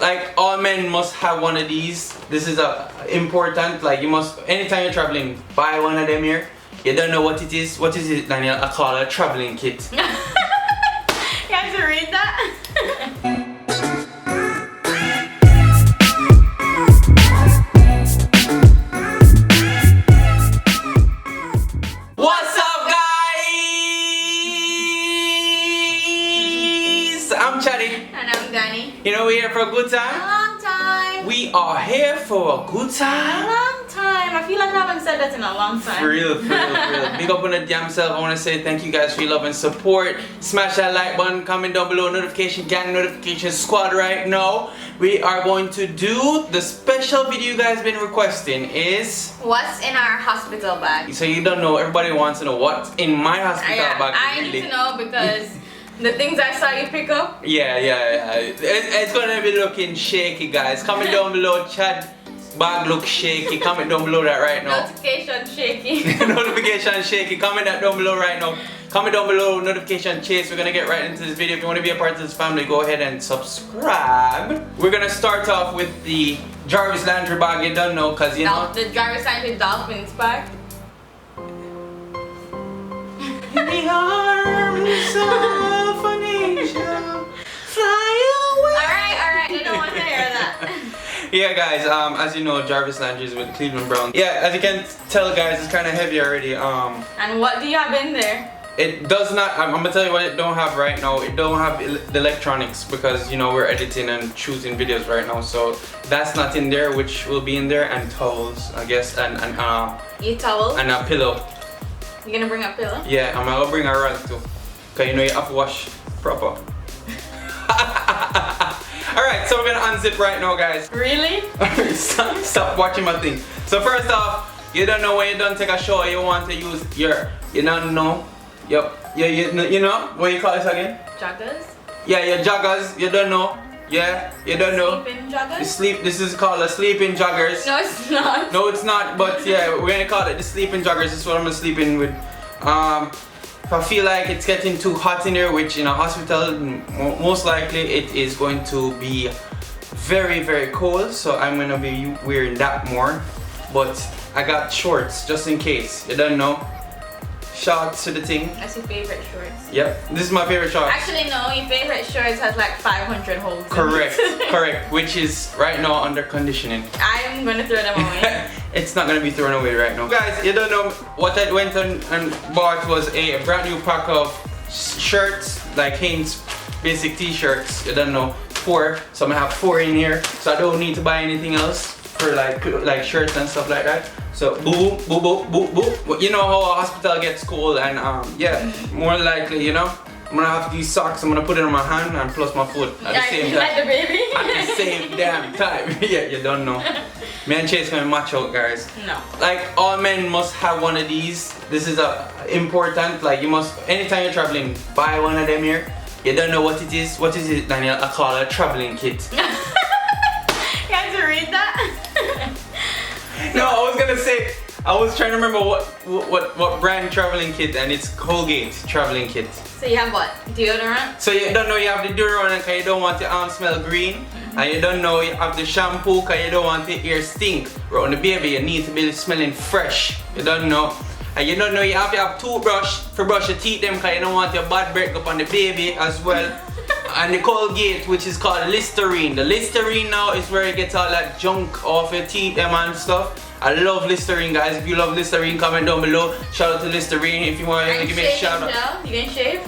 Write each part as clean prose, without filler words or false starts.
Like, all men must have one of these. This is important. Like, you must, anytime you're traveling, buy one of them here. You don't know what it is. What is it, Danielle? I call it a traveling kit. You have to read that? What's up, guys? I'm Chaddy. And I'm Danny. You know, we're here for a good A time. long time. We are here for a good A time. long time. I feel like I haven't said that in a long time. For real. Big up on the damn self. I want to say thank you guys for your love and support. Smash that like button, comment down below, notification gang, notification squad right now. We are going to do the special video you guys been requesting is What's in our hospital bag? so you don't know, everybody wants to know what's in my hospital bag. I really. need to know because the things I saw you pick up. Yeah. It's gonna be looking shaky, guys. Comment down below, Chad. Bag look shaky. Comment down below that right now. Notification shaky. Notification shaky. Comment that down below right now. Comment down below, notification chase. We're gonna get right into this video. If you want to be a part of this family, go ahead and subscribe. We're gonna start off with the Jarvis Landry bag. You don't know, cause you know The Jarvis Landry Dolphins bag. the arms of an angel fly away. Alright. I don't want to hear that. Yeah, guys. As you know, Jarvis Landry is with Cleveland Browns. Yeah, as you can tell, guys, it's kind of heavy already. And what do you have in there? It does not. I'm gonna tell you what it don't have right now. It don't have the electronics because you know we're editing and shooting videos right now. So that's not in there, which will be in there, and towels, I guess, and You towel? and a pillow. You gonna bring a pillow? Yeah, I'm gonna bring a rag too, cause you know you have to wash proper. All right, so we're gonna unzip right now, guys. Really? Stop watching my thing. So first off, you don't know when you don't take a shower, you want to use your, you don't know. Yep. You know what you call this again? Joggers? Yeah, your joggers. You don't know. Yeah, you don't know. Sleeping joggers? This is called a sleeping joggers. No, it's not. No, it's not. But yeah, we're gonna call it the sleeping joggers. This is what I'm gonna sleep in with. If I feel like it's getting too hot in here, which in a hospital, most likely it is going to be very, very cold. So I'm gonna be wearing that more. But I got shorts just in case. You don't know. Shorts to the thing. That's your favorite shorts. Yep, this is my favorite shorts. Actually, no, your favorite shorts has like 500 holes. Correct, correct. Which is right now under conditioning. I'm gonna throw them away. It's not gonna be thrown away right now. Guys, you don't know what I went and bought was a brand new pack of shirts, like Hanes basic t-shirts. You don't know, 4. So I'm gonna have 4 in here. So I don't need to buy anything else for like shirts and stuff like that. So boo. You know how a hospital gets cold and yeah, more likely, you know, I'm gonna have these socks. I'm gonna put it on my hand and plus my foot at the same time. Like the baby? At the same damn time. Yeah, you don't know. Me and Chase gonna match out, guys. No. Like, all men must have one of these. This is important. Like, you must, anytime you're traveling, buy one of them here. You don't know what it is. What is it, Danielle? I call it a traveling kit. You have to read that? No, I was gonna say, I was trying to remember what brand traveling kit, and it's Colgate traveling kit. So you have what? Deodorant? So you don't know you have the deodorant because you don't want your arm smell green. And you don't know you have the shampoo because you don't want your ear stink. But on the baby, you need to be smelling fresh. You don't know. And you don't know you have to have toothbrush for brush your teeth them because you don't want your bad breath up on the baby as well. And the Colgate, which is called Listerine. The Listerine now is where you get all that junk off your teeth them and stuff. I love Listerine, guys. If you love Listerine, comment down below. Shout out to Listerine if you want to give me a shout out. Gel? You gonna shave?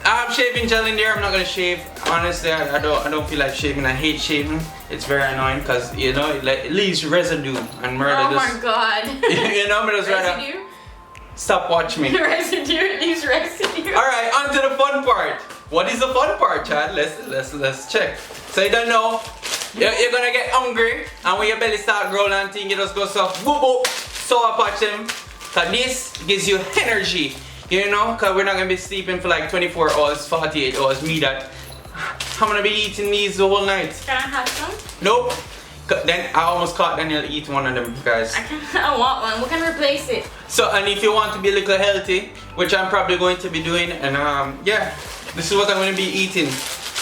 I have shaving gel in there. I'm not gonna shave. Honestly, I don't feel like shaving. I hate shaving. It's very annoying because you know it leaves residue and murder. Oh my god. You know, me just rather Residue? stop watching me. Residue, it leaves residue. All right, on to the fun part. What is the fun part, Chad? Let's check. So you don't know, you're gonna get hungry, and when your belly start growing and thing, you just go soft, boop boop, sour patch them. Cause this gives you energy. You know, cause we're not gonna be sleeping for like 24 hours, 48 hours. Me that. I'm gonna be eating these the whole night. Can I have some? Nope. Then I almost caught Danielle eating one of them, guys. I want one. We can replace it. So, and if you want to be a little healthy, which I'm probably going to be doing, and yeah, this is what I'm going to be eating.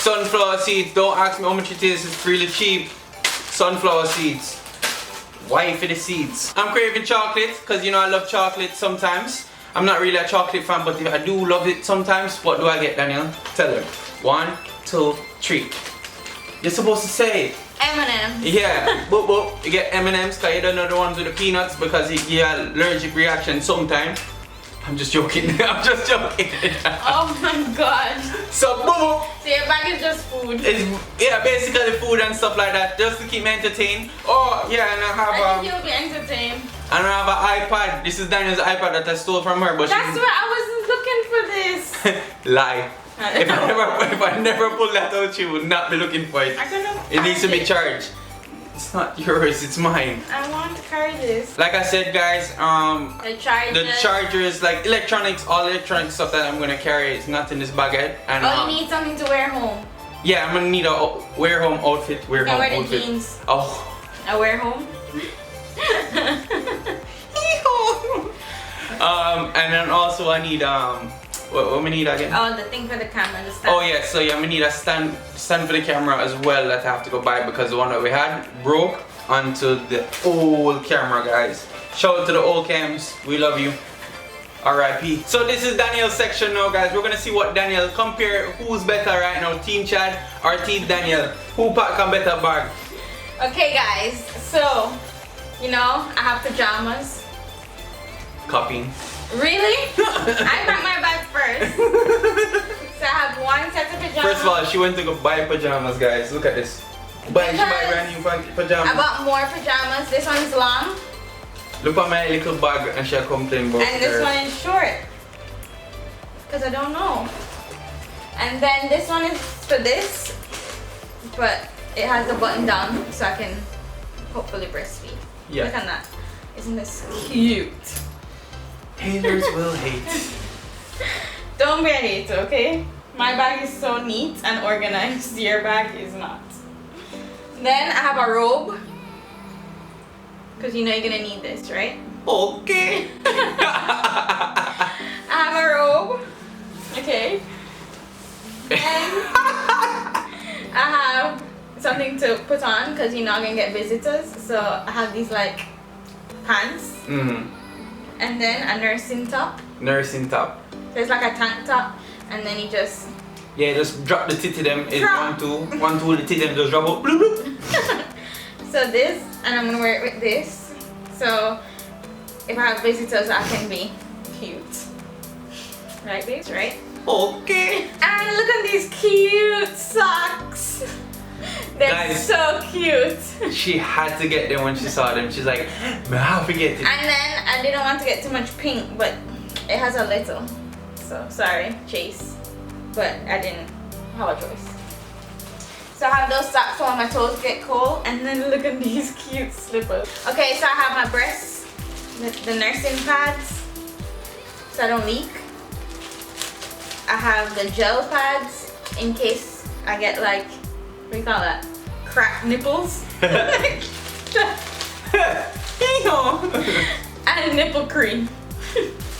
Sunflower seeds. Don't ask me how much it is. It's really cheap. Sunflower seeds. Why for the seeds? I'm craving chocolate because you know I love chocolate sometimes. I'm not really a chocolate fan, but I do love it sometimes. What do I get, Danielle? Tell her. 1, 2, 3. You're supposed to say it. M&M's. Yeah, boop boop. You get M&M's because you don't know the ones with the peanuts because you get allergic reaction sometimes. I'm just joking. I'm just joking. Oh my god. So boop boop. So your bag is just food. It's, yeah, basically food and stuff like that, just to keep me entertained. Oh yeah, and I I think you'll be entertained. have an iPad. This is Daniel's iPad that I stole from her, but That's why I wasn't looking for this. lie. If I never pull that out, you would not be looking for it. I couldn't It needs to be find charged. It's not yours, it's mine. I want to carry this. Like I said, guys, the chargers, like electronics, all electronic stuff that I'm gonna carry is not in this baguette. And oh, you need something to wear home. yeah, I'm gonna need a wear home outfit. Wear home wear the outfit. jeans. Oh. I wear home. And then also I need what we need again? Oh, the thing for the camera, the stand. Oh yeah, so yeah, we need a stand for the camera as well that I have to go buy because the one that we had broke onto the old camera, guys. Shout out to the old cams, we love you. R.I.P. So this is Danielle's section now, guys. We're gonna see what Danielle compare who's better right now, Team Chad or Team Danielle. Who pack a better bag? Okay, guys. So, you know, I have pajamas. Copying. Really? I packed my bag first. So I have one set of pajamas. First of all, she went to go buy pajamas, guys. Look at this. She buy brand new pajamas. I bought more pajamas. This one's long. Look at my little bag and she'll complain about And this one is short. Because I don't know. And then this one is for this. But it has a button down so I can hopefully breastfeed. Yeah. Look at that. Isn't this cute? Haters will hate. Don't be a hater, okay? My bag is so neat and organized. Your bag is not. Then I have a robe. Because you know you're gonna need this, right? Okay. I have a robe. Okay. And I have something to put on because you're not gonna get visitors. So I have these like pants. Mm-hmm. And then a nursing top. Nursing top. So it's like a tank top. And then you just... Yeah, just drop the titty them. It's Drop. 1, 2, the titty them just drop up. Bloop, bloop. So this, and I'm gonna wear it with this. So if I have visitors, I can be cute. Like this, right? Okay. And look at these cute socks. They're Guys. so cute. She had to get them when she saw them. She's like, man, how forget it. And then I didn't want to get too much pink, but it has a little. So sorry, Chase. But I didn't have a choice. So I have those socks so when my toes get cold. And then look at these cute slippers. Okay, so I have my breasts, the nursing pads, so I don't leak. I have the gel pads in case I get like, what do you call that? Cracked nipples. And nipple cream.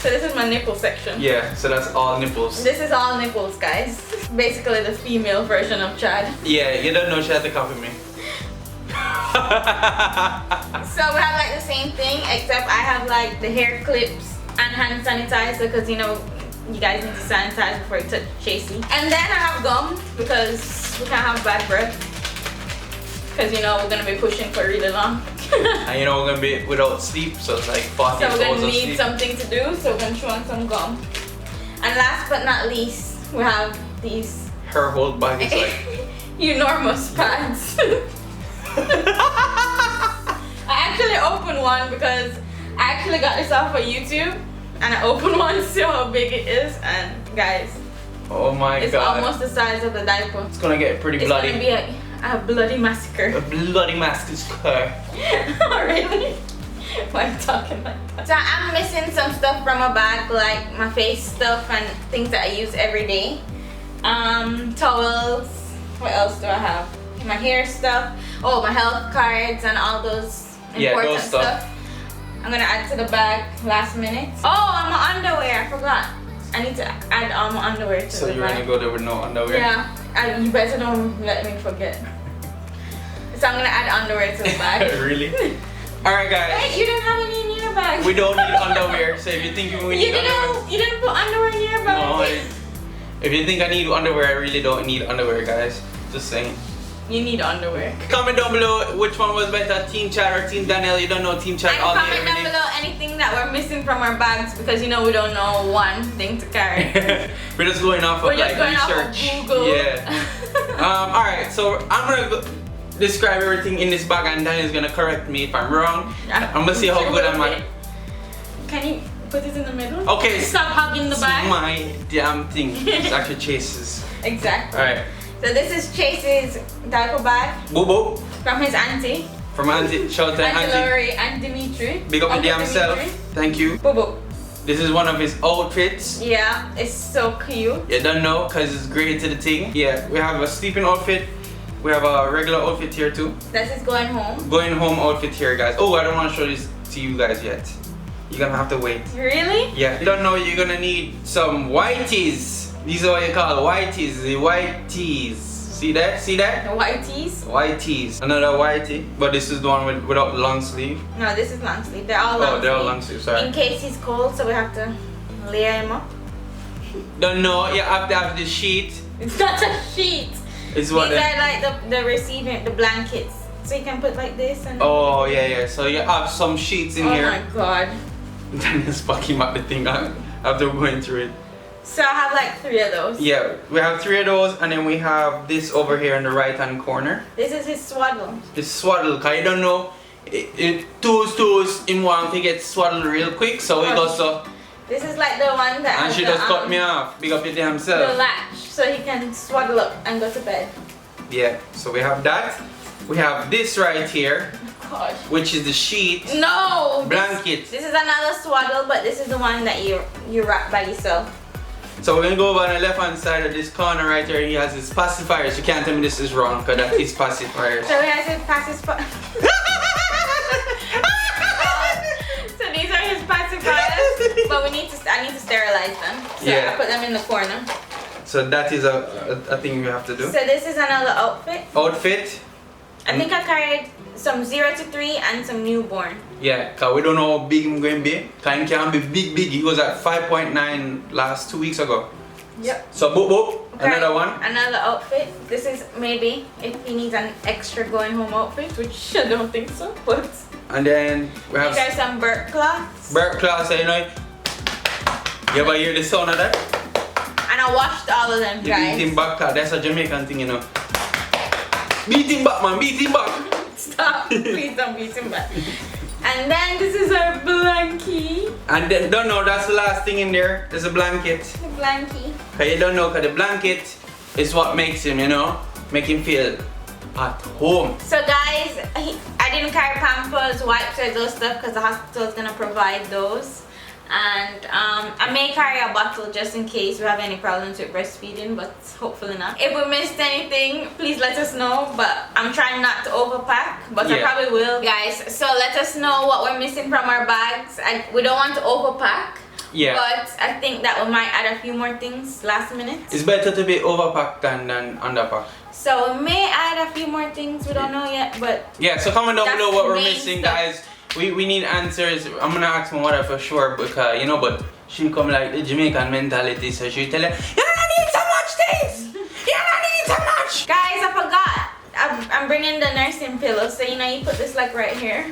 So this is my nipple section. Yeah, so that's all nipples. This is all nipples, guys. Basically the female version of Chad. Yeah, you don't know she had to copy me. So we have like the same thing, except I have like the hair clips and hand sanitizer because you know you guys need to sanitize before you touch Chasey. And then I have gum because we can't have bad breath. Because you know we're gonna be pushing for really long. And you know we're gonna be without sleep, so it's like 40 So hours we're of gonna need sleep. something to do, so we're gonna chew on some gum. And last but not least, we have these Her whole bag is like enormous pads. I actually opened one because I actually got this off of YouTube and I opened one to see how big it is, and guys, oh my it's god. almost the size of the diaper. It's gonna get pretty It's bloody. gonna be a bloody massacre. A bloody mask is her. Really? Why are you talking like that? So I'm missing some stuff from my bag, like my face stuff and things that I use every day. Towels. What else do I have? My hair stuff. Oh, my health cards and all those important those stuff. I'm gonna add to the bag last minute. Oh, and my underwear. I forgot. I need to add underwear to So the you're bag. gonna go there with no underwear? Yeah, you better don't let me forget. So I'm gonna add underwear to the bag. Really? Alright guys. Hey, you didn't have any in your bag. We don't need underwear, so if you think we need underwear. You didn't put underwear in your bag. No, if you think I need underwear, I really don't need underwear, guys. Just saying. You need underwear. Comment down below which one was better, Team Chad or Team Danielle. You don't know Team Chad And all day, comment every down day. below anything that we're missing from our bags because you know we don't know one thing to carry. We're just going off of We're just like going off of research. Google. Yeah. Alright, so I'm gonna describe everything in this bag and Danielle's gonna correct me if I'm wrong. Yeah. I'm gonna see how good I'm at. Can you put it in the middle? Okay. Stop hugging the It's bag. my damn thing. It's actually Chase's. Exactly. Alright. So this is Chase's diaper bag Boo boo. from his auntie. From Auntie. Shout out to Auntie Auntie. Lori and Dimitri. Big up the Uncle damn self. Dimitri. Thank you. Boo boo. This is one of his outfits. Yeah, it's so cute. You don't know because it's great to the thing. Yeah, we have a sleeping outfit. We have a regular outfit here too. This is going home. Going home outfit here, guys. Oh, I don't want to show this to you guys yet. You're gonna have to wait. Really? Yeah, you don't know you're gonna need some whiteys. These are what you call whiteys, the white tees. See that? See that? The white tees? White tees. Another whitey, but this is the one without the long sleeve. No, this is long sleeve. They're all long Oh, they're all sleeve. long sleeve, sorry. In case he's cold, so we have to layer him up. Don't know, you have to have the sheet. It's not a sheet. It's what These the- are like the receiving, the blankets. So you can put like this and. Oh, yeah. So you have some sheets in Oh here. my god. Daniel's fucking up the thing after going through it. So I have like 3 of those. Yeah, we have 3 of those, and then we have this over here in the right hand corner. This is his swaddle. It's Swaddle, cause you don't know, toes in one to get swaddled real quick, so we got so. This is like the one that And has she the, just cut me off. Big up your damn the self. latch, so he can swaddle up and go to bed. Yeah, so we have that. We have this right here, God. which is the sheet No. blanket. This is another swaddle, but this is the one that you wrap by yourself. So we're gonna go over on the left hand side of this corner right here. He has his pacifiers. You can't tell me this is wrong, cause that is pacifiers. So he has his pacifiers. So these are his pacifiers, but I need to sterilize them. So Yeah. I put them in the corner. So that is a thing we have to do. So this is another outfit. Outfit. I think I carried some 0 to 3 and some newborn. Yeah, cause we don't know how big I'm going to be. Cause he can be big. He was at 5.9 last 2 weeks ago. Yep. So boop boop, Okay, another one. Another outfit. This is maybe if he needs an extra going home outfit, which I don't think so, but And then we have these are some Burke cloths. Burke class, you know. You ever hear the sound of that? And I washed all of them, The guys. beating back, that's a Jamaican thing, you know. Beating back, man, beating back. Stop. Please don't beat him back. And then this is our blankie. And then don't know, that's the last thing in there. There's a blanket. The blankie. Cause you don't know, cause the blanket is what makes him, you know, make him feel at home. So guys, I didn't carry Pampers, wipes, or those stuff because the hospital is gonna provide those. And I may carry a bottle just in case we have any problems with breastfeeding, but hopefully not. If we missed anything, please let us know, but I'm trying not to overpack, but I Yeah. probably will. Guys, so let us know what we're missing from our bags. We don't want to overpack, Yeah. but I think that we might add a few more things last minute. It's better to be overpacked than underpacked. So we may add a few more things, we don't know yet, but Yeah, so comment down That's below what we're main missing, stuff. guys. We need answers. I'm gonna ask my mother for sure because you know, but she come like the Jamaican mentality, so she tell her, you don't need so much things. You don't need so much. guys, I forgot. I'm bringing the nursing pillow, so you know you put this like right here,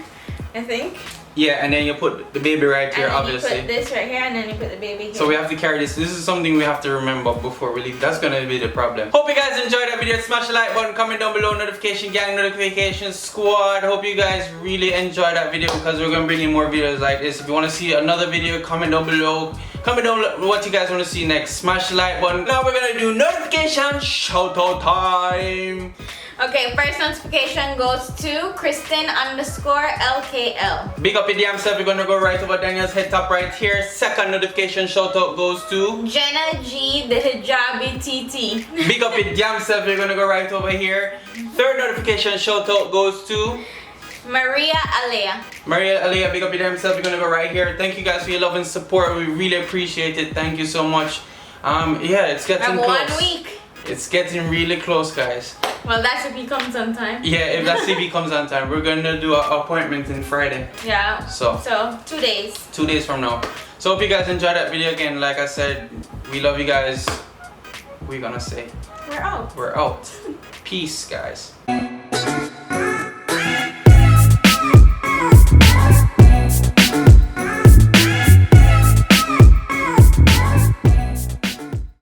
I think. Yeah, and then you put the baby right here, and then obviously. you put this right here, and then you put the baby here. So we have to carry this. This is something we have to remember before we leave. That's gonna be the problem. Hope you guys enjoyed that video. Smash the like button, comment down below, notification gang, notification squad. Hope you guys really enjoyed that video because we're gonna bring you more videos like this. If you wanna see another video, comment down below. Comment down what you guys wanna see next. Smash the like button. Now we're gonna do notification shout out time. Okay, first notification goes to Kristen_LKL. Big up your damn self. We're gonna go right over Daniel's head top right here. Second notification shout out goes to Jenna G, the hijabi TT. Big up your damn self, we're gonna go right over here. Third notification shout out goes to Maria Alea. Maria Alea, big up your damn self. You're gonna go right here. Thank you guys for your love and support. We really appreciate it. Thank you so much. Yeah, it's getting close. 1 week. It's getting really close, guys. Well, that's if he comes on time. Yeah, if that CB comes on time, we're gonna do an appointment in Friday. Yeah. So 2 days. 2 days from now. So hope you guys enjoyed that video again. Like I said, we love you guys. We're gonna say We're out. we're out. Peace, guys.